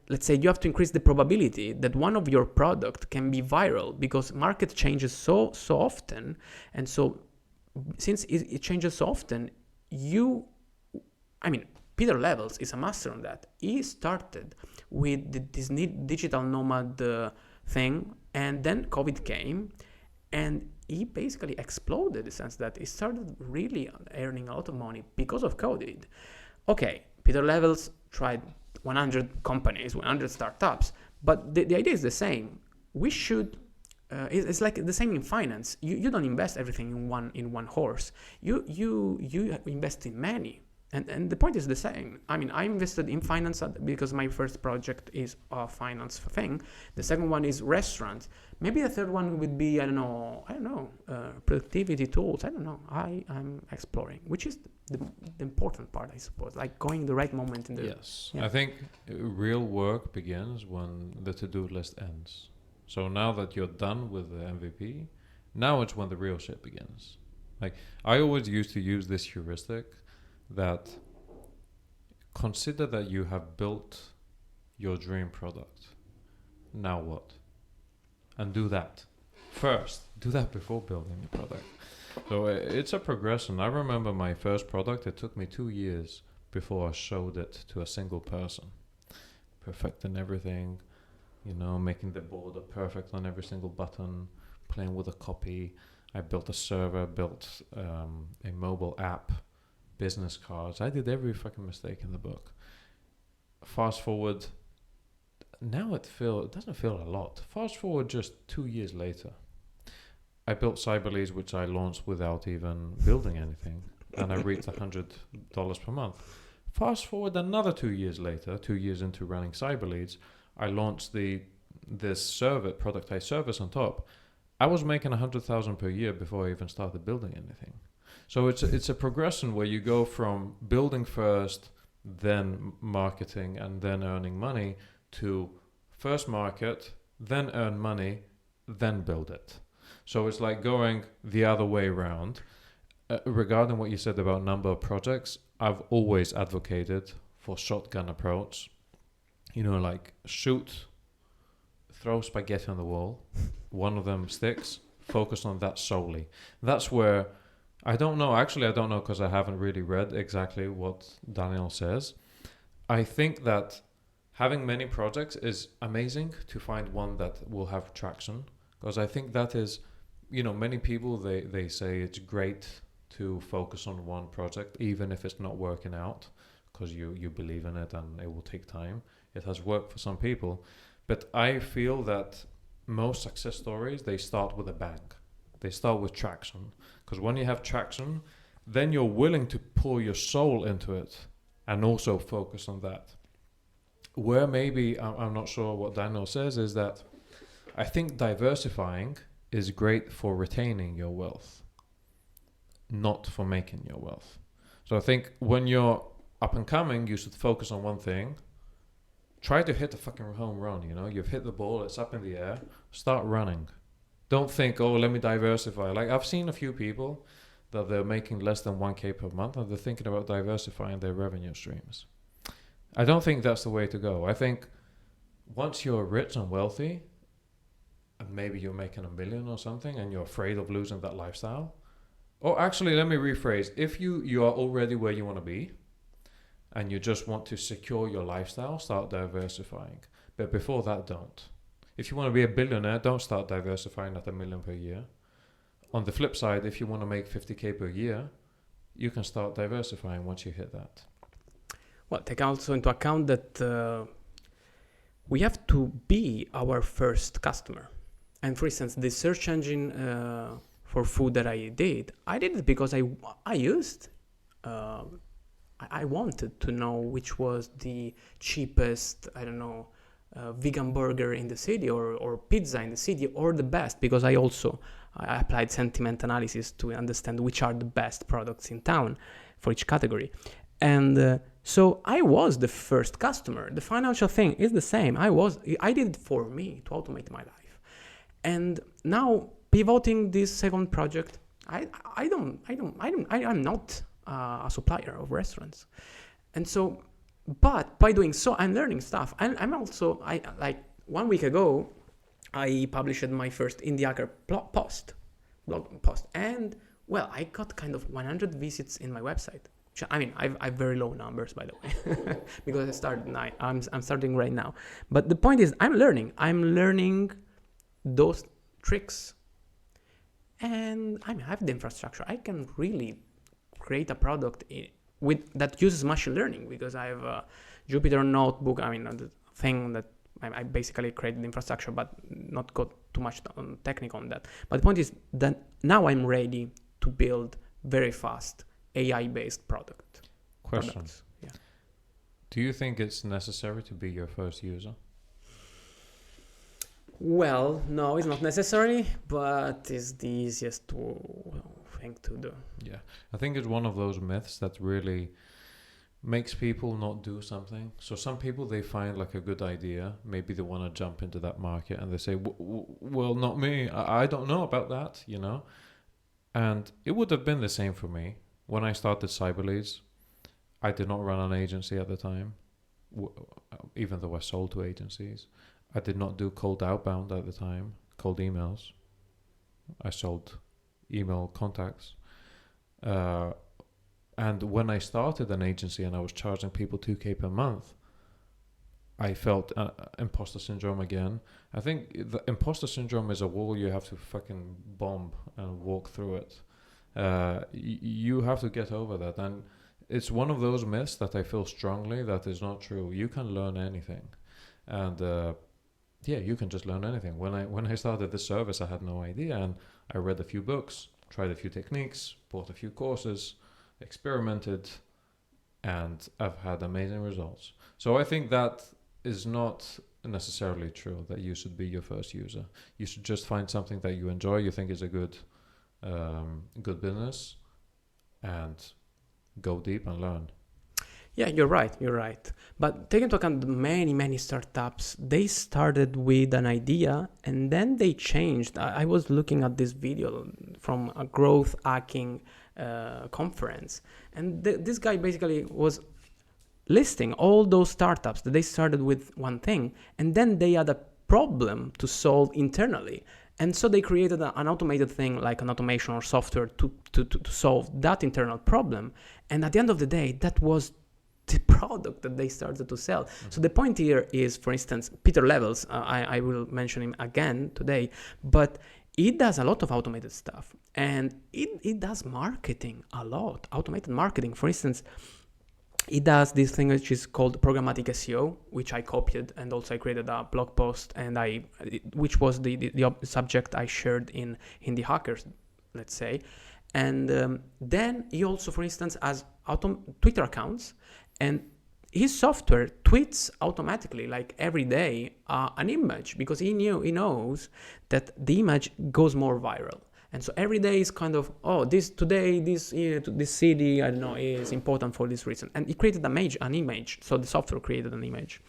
let's say you have to increase the probability that one of your product can be viral, because market changes so often, and so since it changes so often, Peter Levels is a master on that. He started with this digital nomad thing, and then COVID came, and he basically exploded in the sense that he started really earning a lot of money because of COVID. Okay, Peter Levels tried 100 companies, 100 startups, but the idea is the same. We should, it's like the same in finance. You don't invest everything in one horse. You invest in many. And the point is the same. I mean, I invested in finance because my first project is a finance thing. The second one is restaurants. Maybe the third one would be, I don't know, productivity tools. I don't know. I'm exploring, which is the important part, I suppose. Like going the right moment in the... Yes. Yeah. I think real work begins when the to-do list ends. So now that you're done with the MVP, now it's when the real shit begins. Like, I always used to use this heuristic that consider that you have built your dream product. Now what? And do that first. Do that before building your product. So it's a progression. I remember my first product, it took me 2 years before I showed it to a single person. Perfecting everything, making the border perfect on every single button, playing with a copy. I built a server, built a mobile app, business cards. I did every fucking mistake in the book. Fast forward, now it doesn't feel a lot. Fast forward just 2 years later, I built Cyberleads, which I launched without even building anything, and I reached $100 per month. Fast forward another 2 years later, 2 years into running Cyberleads, I launched this productized service on top. I was making 100,000 per year before I even started building anything. So it's a progression where you go from building first, then marketing, and then earning money, to first market, then earn money, then build it. So it's like going the other way around. Regarding what you said about number of projects, I've always advocated for shotgun approach. Like shoot, throw spaghetti on the wall, one of them sticks, focus on that solely. That's where I don't know because I haven't really read exactly what Daniel says. I think that having many projects is amazing to find one that will have traction, because I think that is, many people, they say it's great to focus on one project, even if it's not working out, because you believe in it and it will take time. It has worked for some people. But I feel that most success stories, they start with a bang. They start with traction. Because when you have traction, then you're willing to pour your soul into it and also focus on that. Where maybe, I'm not sure what Daniel says, is that I think diversifying is great for retaining your wealth, not for making your wealth. So I think when you're up and coming, you should focus on one thing. Try to hit a fucking home run, You've hit the ball, it's up in the air. Start running. Don't think, let me diversify. Like, I've seen a few people that they're making less than 1K per month and they're thinking about diversifying their revenue streams. I don't think that's the way to go. I think once you're rich and wealthy, and maybe you're making $1 million or something and you're afraid of losing that lifestyle. Or actually, let me rephrase. If you are already where you want to be and you just want to secure your lifestyle, start diversifying. But before that, don't. If you want to be a billionaire, don't start diversifying at $1 million per year. On the flip side, if you want to make 50K per year, you can start diversifying once you hit that. Well, take also into account that we have to be our first customer. And for instance, the search engine for food that I did it because I wanted to know which was the cheapest, vegan burger in the city or pizza in the city, or the best, because I applied sentiment analysis to understand which are the best products in town for each category. And so I was the first customer. The financial thing is the same. I did it for me to automate my life. And now pivoting this second project, I'm not a supplier of restaurants. And so But by doing so, I'm learning stuff. I'm also, I like 1 week ago, I published my first Indie Hacker blog post, and well, I got kind of 100 visits in my website. I mean, I've very low numbers, by the way, because I started. I'm starting right now. But the point is, I'm learning those tricks, and I have the infrastructure. I can really create a product with that uses machine learning, because I have a Jupyter notebook. I mean, the thing that I basically created the infrastructure, but not got too much technical on that. But the point is that now I'm ready to build very fast AI-based products. Yeah. Do you think it's necessary to be your first user? Well, no, it's not necessary, but it's the easiest thing to do. Yeah, I think it's one of those myths that really makes people not do something. So some people, they find like a good idea, maybe they want to jump into that market, and they say, well, not me, I don't know about that, you know. And it would have been the same for me when I started Cyberleads. I did not run an agency at the time, even though I sold to agencies. I did not do cold outbound at the time, cold emails. I sold email contacts. And when I started an agency and I was charging people 2K per month, I felt imposter syndrome again. I think the imposter syndrome is a wall you have to fucking bomb and walk through it. You have to get over that. And it's one of those myths that I feel strongly that is not true. You can learn anything. And yeah, you can just learn anything. When I started this service, I had no idea. And I read a few books, tried a few techniques, bought a few courses, experimented, and I've had amazing results. So I think that is not necessarily true, that you should be your first user. You should just find something that you enjoy, you think is a good business, and go deep and learn. Yeah, you're right. But take into account many startups, they started with an idea and then they changed. I was looking at this video from a growth hacking conference, and this guy basically was listing all those startups that they started with one thing, and then they had a problem to solve internally. And so they created an automated thing, like an automation or software to solve that internal problem. And at the end of the day, that was the product that they started to sell. Mm-hmm. So the point here is, for instance, Peter Levels, I will mention him again today, but he does a lot of automated stuff, and it does marketing a lot, automated marketing. For instance, he does this thing which is called programmatic SEO, which I copied, and also I created a blog post, and which was the subject I shared in the Hackers, let's say. And then he also, for instance, has Twitter accounts, and his software tweets automatically, like every day, an image, because he knows that the image goes more viral. And so every day is kind of, this city, I don't know, is important for this reason. And he created an image. So the software created an image.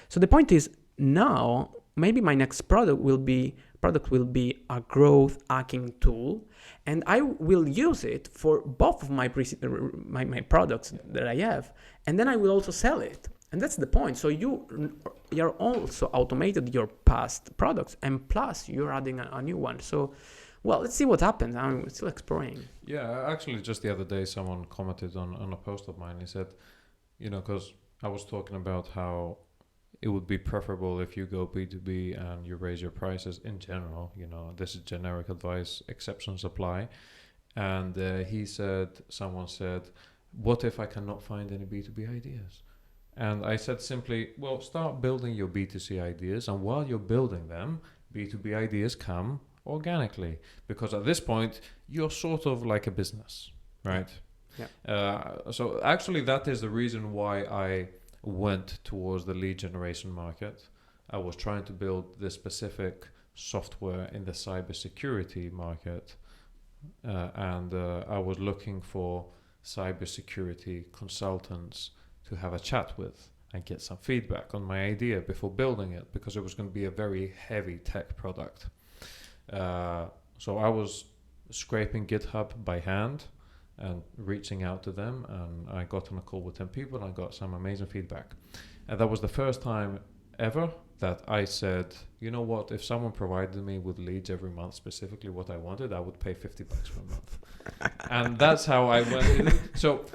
So the point is, now maybe my next product will be a growth hacking tool, and I will use it for both of my products that I have, and then I will also sell it. And that's the point. So you're also automated your past products, and plus you're adding a new one. So, well, let's see what happens. I'm still exploring. Yeah, actually, just the other day, someone commented on a post of mine. He said, because I was talking about how it would be preferable if you go B2B and you raise your prices in general. This is generic advice, exceptions apply. And someone said, what if I cannot find any B2B ideas? And I said simply, well, start building your B2C ideas. And while you're building them, B2B ideas come organically. Because at this point, you're sort of like a business, right? Yeah. So actually, that is the reason why I went towards the lead generation market. I was trying to build this specific software in the cybersecurity market, and I was looking for cybersecurity consultants to have a chat with and get some feedback on my idea before building it, because it was going to be a very heavy tech product. So I was scraping GitHub by hand, and reaching out to them. And I got on a call with 10 people and I got some amazing feedback. And that was the first time ever that I said, you know what, if someone provided me with leads every month, specifically what I wanted, I would pay $50 per month. And that's how I went. So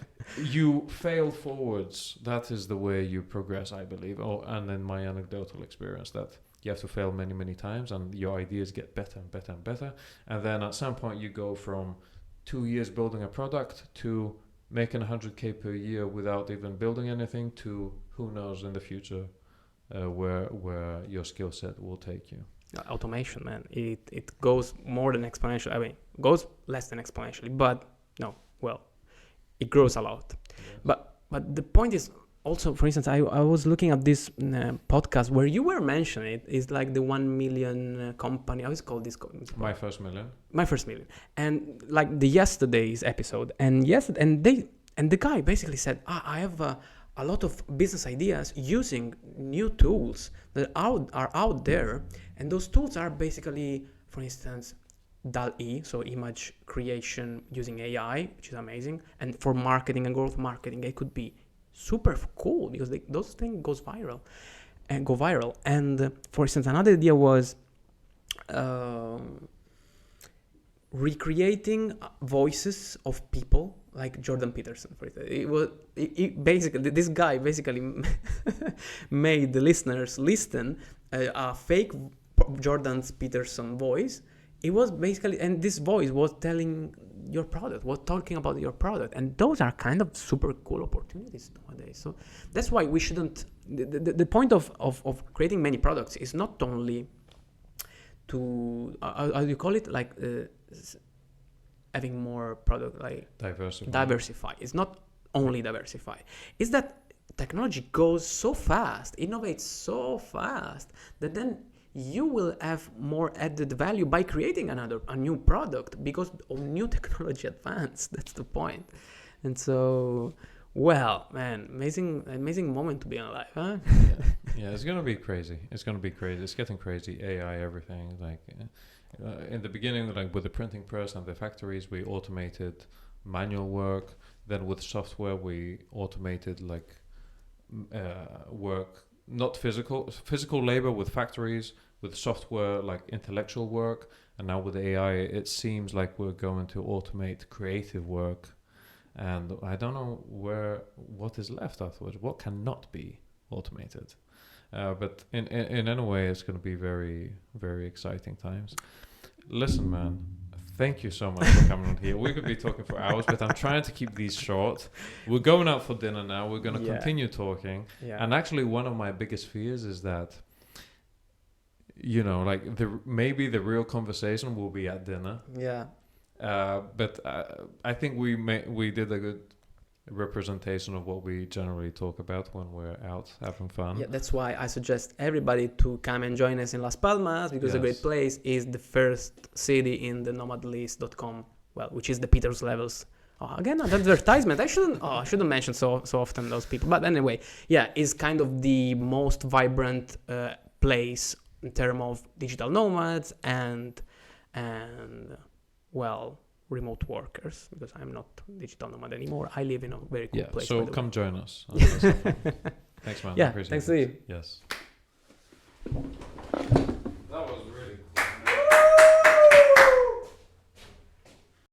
you fail forwards. That is the way you progress, I believe. Oh, and then my anecdotal experience that you have to fail many, many times and your ideas get better and better and better. And then at some point you go from 2 years building a product to making 100K per year without even building anything to who knows in the future where your skill set will take you. Automation, man, it goes more than exponentially. I mean, goes less than exponentially, but no, well, it grows a lot. Yes. But the point is also, for instance, I was looking at this podcast where you were mentioning it is like the 1 million company. How is it called this? My First Million. My First Million, and like the yesterday's episode, and the guy basically said, I have a lot of business ideas using new tools that are out there, and those tools are basically, for instance, DALL-E, so image creation using AI, which is amazing, and for marketing and growth marketing, it could be super cool because those things go viral. And for instance, another idea was recreating voices of people like Jordan Peterson, for example. Basically, this guy basically made the listeners listen a fake Jordan Peterson voice. It was basically, and this voice was telling your product, was talking about your product, and those are kind of super cool opportunities nowadays. So that's why we shouldn't. The point of creating many products is not only to how do you call it, like having more product, like diversify. It's not only diversify. It's that technology goes so fast, innovates so fast that then you will have more added value by creating a new product because of new technology advance. That's the point. And so, well, man, amazing moment to be alive, huh? Yeah, it's gonna be crazy. It's getting crazy. AI, everything. Like in the beginning, like with the printing press and the factories, we automated manual work. Then with software, we automated like work, not physical labor with factories. With software, like intellectual work, and now with AI, it seems like we're going to automate creative work, and I don't know what is left afterwards. What cannot be automated? But in any way, it's going to be very, very exciting times. Listen, man, thank you so much for coming on here. We could be talking for hours, but I'm trying to keep these short. We're going out for dinner now. We're going to continue talking. Yeah. And actually, one of my biggest fears is that, you know, like maybe the real conversation will be at dinner. Yeah. But I think we did a good representation of what we generally talk about when we're out having fun. Yeah, that's why I suggest everybody to come and join us in Las Palmas, because a great place is the first city in the nomadlist.com, well, which is the Peter's Levels. Again, an advertisement. I shouldn't mention so often those people. But anyway, yeah, it's kind of the most vibrant place in terms of digital nomads and well, remote workers, because I'm not digital nomad anymore. I live in a very cool place. So come join us. Thanks, man. Yeah, thanks to you. Yes.